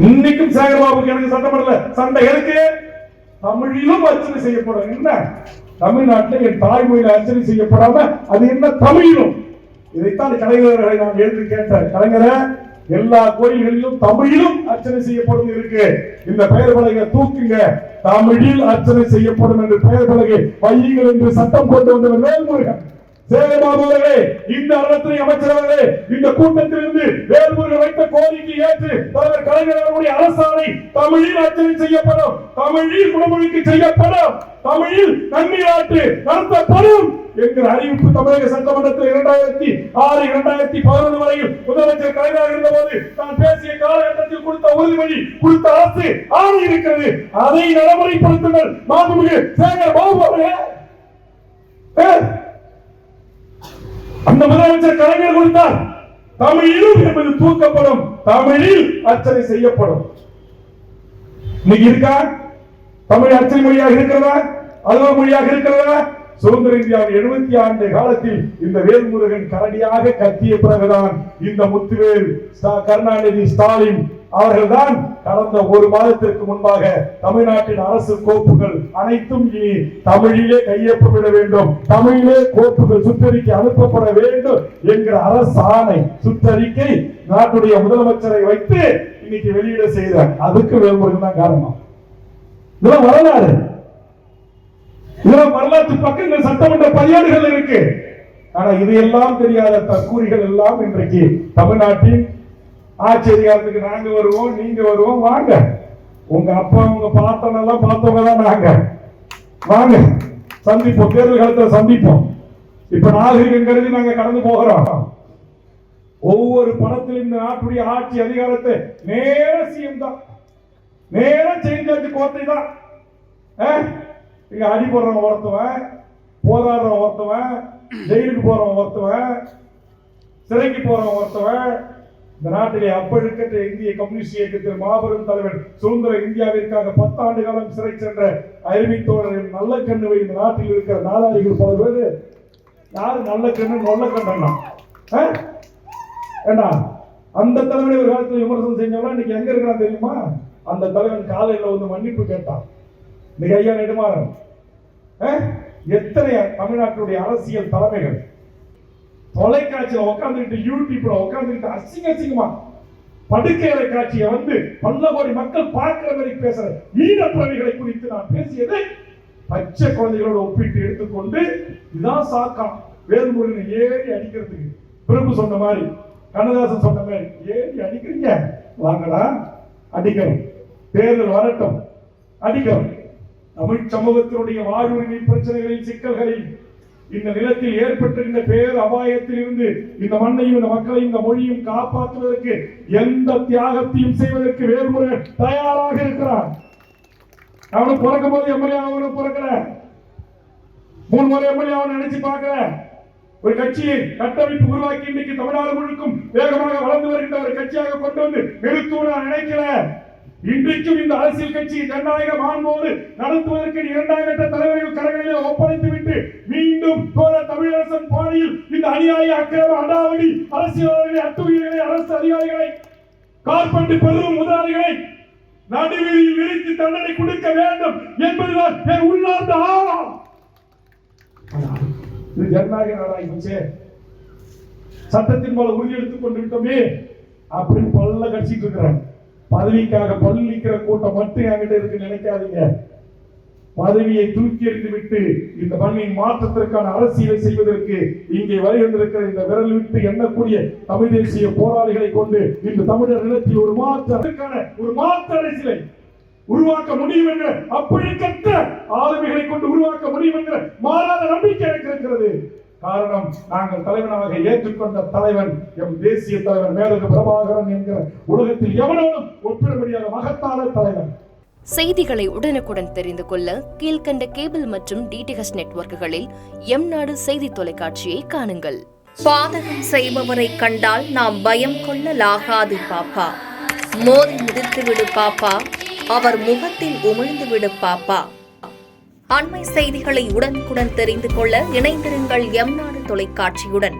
இன்னைக்கும் சேகர்பாபுக்கு எனக்கு சட்டமன்ற சண்டை எதுக்கு? தமிழிலும் அர்ச்சனை செய்யப்படும். என்ன தமிழ்நாட்டில் என் தாய்மொழியில் அர்ச்சனை செய்யப்படாம அது என்ன தமிழிலும்? இதைத்தான் கலைஞர்களை நான் எழுதி கேட்டேன். கலைஞரை எல்லா கோயில்களிலும் தமிழிலும் அர்ச்சனை செய்யப்படும் இருக்கு. இந்த பெயர் பலகை தூக்குங்க, தமிழில் அர்ச்சனை செய்யப்படும் என்று பெயர் பலகை வையுங்கள் என்று சட்டம் கொண்டு வந்தவர் வேல்முருகன். சேகர்பாபு அவர்களே, இந்த அறத்துறை அமைச்சர் அவர்களே, இந்த கூட்டத்திலிருந்து வேல்முருகன் வைத்த கோரிக்கை ஏற்று தலைவர் கலைஞர் அவர்களுடைய அரசாணை தமிழில் அர்ச்சனை செய்யப்படும், தமிழில் குணமொழிக்கு செய்யப்படும், தமிழில் நன்னீராட்டு நடத்தப்படும் என்கிற அறிவிப்பு தமிழக சட்டமன்றத்தில் 2006-2011 வரையில் முதலமைச்சர் கலைஞர் இருந்தபோது நான் பேசிய காலகட்டத்தில் கொடுத்த உறுதிமொழி கொடுத்த அரசு ஆணை இருக்கிறது. அதை நடைமுறைப்படுத்துங்கள் மாண்புமிகு சேகர்பாபு அவர்களே. அந்த முதலமைச்சர் கலைஞர் கொடுத்தார். தமிழிலும் என்பது தூக்கப்படும், தமிழில் அர்ச்சனை செய்யப்படும். இன்னைக்கு இருக்கா? தமிழ் அர்ச்சனை மொழியாக இருக்கிறதா? அலுவல் மொழியாக இருக்கிறதா? சுதந்திர இந்தியாவின் 70 ஆண்டு காலத்தில் இந்த வேல்முருகன் கரடியாக கத்திய பிறகுதான் இந்த முத்துவேல் கருணாநிதி ஸ்டாலின் அவர்கள்தான் கடந்த ஒரு மாதத்திற்கு முன்பாக தமிழ்நாட்டின் அரசு கோப்புகள் அனைத்தும் இனி தமிழிலே கையொப்பமிட வேண்டும், தமிழிலே கோப்புகள் சுற்றறிக்கை அனுப்பப்பட வேண்டும் என்கிற அரசாணை சுற்றறிக்கை நாட்டுடைய முதலமைச்சரை வைத்து இன்னைக்கு வெளியிட செய்தார். அதுக்கு வேல்முருகன் தான் காரணம். இதெல்லாம் வரலாறு, இதெல்லாம் வரலாற்று பக்கங்கள் சட்டமன்ற பதிவேடுகள் இருக்கு. ஆனா இதையெல்லாம் தெரியாத தற்கூரிகள் எல்லாம் இன்றைக்கு தமிழ்நாட்டின் ஆட்சி அதிகாரத்துக்கு நாங்க வருவோம், நீங்க வருவோம், வாங்க, உங்க அப்பா உங்க பாட்டனெல்லாம் பார்த்தவங்க தான் நாங்க, வாங்க சந்திப்போம், தேர்தல் காலத்தில் சந்திப்போம். இப்ப நாகரிகம் கருதி நாங்க கடந்து போகிறோம். ஒவ்வொரு படத்திலும் இந்த நாட்டுடைய ஆட்சி அதிகாரத்தை நேர சிஎம் தான், நேர செஞ்சாச்சு கோட்டை தான். இங்க அடி போடுறவன் ஒருத்தவன், போராடுறவன் ஒருத்தவன், ஜெயிலுக்கு போறவன் ஒருத்தவன், சிறைக்கு போறவன் ஒருத்தவன். இந்த நாட்டிலே அப்பழுக்கற்ற இந்திய கம்யூனிஸ்ட் இயக்கத்தில் மாபெரும் தலைவர் சுதந்திர இந்தியாவிற்காக 10 ஆண்டு காலம் சிறை சென்ற அறிவித்தோழர்கள் நல்ல கண்ணுவை இந்த நாட்டில் இருக்கிற நாதாரிகள் பல பேரு யாரு நல்ல கண்ணு நல்ல கண்ணா ஏண்டா அந்த தலைவனை ஒரு காலத்தில் விமர்சனம் செஞ்சவங்க இன்னைக்கு எங்க இருக்கிறான் தெரியுமா? அந்த தலைவன் காலையில் வந்து மன்னிப்பு கேட்டான். இன்னைக்கு ஐயா நெடுமாறன் எத்தனை தமிழ்நாட்டுடைய அரசியல் தலைமைகள் தொலைக்காட்சியில உட்கார்ந்துட்டு யூடியூப்ல உட்கார்ந்துட்டு அசிங்கமா படுக்கையறை காட்சியை வந்து பல கோடி மக்கள் பார்க்கிற மாதிரி பேசுற ஈழப்பிரவிகளை குறித்து நான் பேசியதை பச்சை குழந்தைகளோட ஒப்பிட்டு எடுத்துக்கொண்டு இதான் சாக்காம் வேல்முருகனை ஏறி அடிக்கிறதுக்கு. பிரபு சொன்ன மாதிரி, கண்ணதாசன் சொன்ன மாதிரி ஏறி அடிக்கிறீங்க, வாங்கடா அடிக்கிறோம், தேர்தல் வரட்டும் அடிக்கிறோம். தமிழ் சமூகத்தினுடைய வாழ்வுரிமை பிரச்சனைகளின் சிக்கல்களில் இந்த நிலத்தில் ஏற்பட்டிருந்த பேர் அபாயத்தில் இருந்து இந்த மண்ணையும் இந்த மக்களையும் இந்த மொழியும் காப்பாற்றுவதற்கு எந்த தியாகத்தையும் செய்வதற்கு வேல்முருகன் தயாராக இருக்கிறார். அவனுக்கு பிறக்கும் போது எம்எல்ஏ அவனுக்கு பிறக்கல, 3 முறை எம்எல்ஏ அவனை நினைச்சு பார்க்கல. ஒரு கட்சியை கட்டமைப்பு உருவாக்கி இன்னைக்கு தமிழ்நாடு முழுக்கும் வேகமாக வளர்ந்து வருகின்ற ஒரு கட்சியாக கொண்டு வந்து நிறுத்துவ நான் நினைக்கல. இன்றைக்கும் இந்த அரசியல் கட்சி ஜனநாயக மாண்போடு நடத்துவதற்கு 2ஆம் கட்ட தலைவர்கள் கரங்களிலே ஒப்படைத்துவிட்டு மீண்டும் தமிழரசன் பாணியில் இந்த அநியாய அக்கிரம அடாவடி அரசியல்வாதிகளை அத்துமீறல்களை அரசு அதிகாரிகளை கார்பெண்டு பெரும் முதலாளிகளை நடுவீதியில் விரித்து தண்டனை கொடுக்க வேண்டும் என்பதுதான் என் உள்ளார்ந்த ஆழம். இது ஜனநாயக நாடாகிச்சு, சட்டத்தின் போல உறுதி எடுத்துக் கொண்டு விட்டோமே அப்படின்னு பல்ல கட்சிட்டு இருக்கிறாங்க. பதவிக்காக பள்ளிக்கிற கூட்டம் மட்டும் என்கிட்ட இருக்கு நினைக்காதீங்க. பதவியை தூக்கி எறிந்து விட்டு இந்த மண்ணின் மாற்றத்திற்கான அரசியலை செய்வதற்கு இங்கே வருகின்றிருக்கிற இந்த விரல் விட்டு எண்ணக்கூடிய தமிழ் தேசிய போராளிகளை கொண்டு இந்த தமிழர் நிலத்தில் ஒரு மாற்று அரசியலை உருவாக்க முடியும் என்ற அப்பழுக்கற்ற ஆளுமைகளை கொண்டு உருவாக்க முடியும் என்ற மாறாத நம்பிக்கை எனக்கு இருக்கிறது. காரணம், நாங்கள் தலைவனாக ஏற்றுக்கொண்ட தலைவன் எம் தேசிய தலைவன் மேலக பிரபாகரன் என்கிற உலகத்தில் எவனோடும் ஒப்பிட முடியாத மகத்தான தலைவன். செய்திகளை உடனுக்குடன் தெரிந்து கொள்ள கீழ்கண்ட கேபிள் மற்றும் டிடிஎச் நெட்வொர்க்குகளில் எம் நாடு செய்தி தொலைக்காட்சியை காணுங்கள். பாதகம் செய்பவரை கண்டால் நாம் பயம் கொள்ளலாகாது பாப்பா. மோதி மிதித்து விடு பாப்பா, அவர் முகத்தில் உமிழ்ந்து விடு பாப்பா. அண்மை செய்திகளை உடனுக்குடன் தெரிந்து கொள்ள இணைந்திருங்கள் எம் நாடு தொலைக்காட்சியுடன்.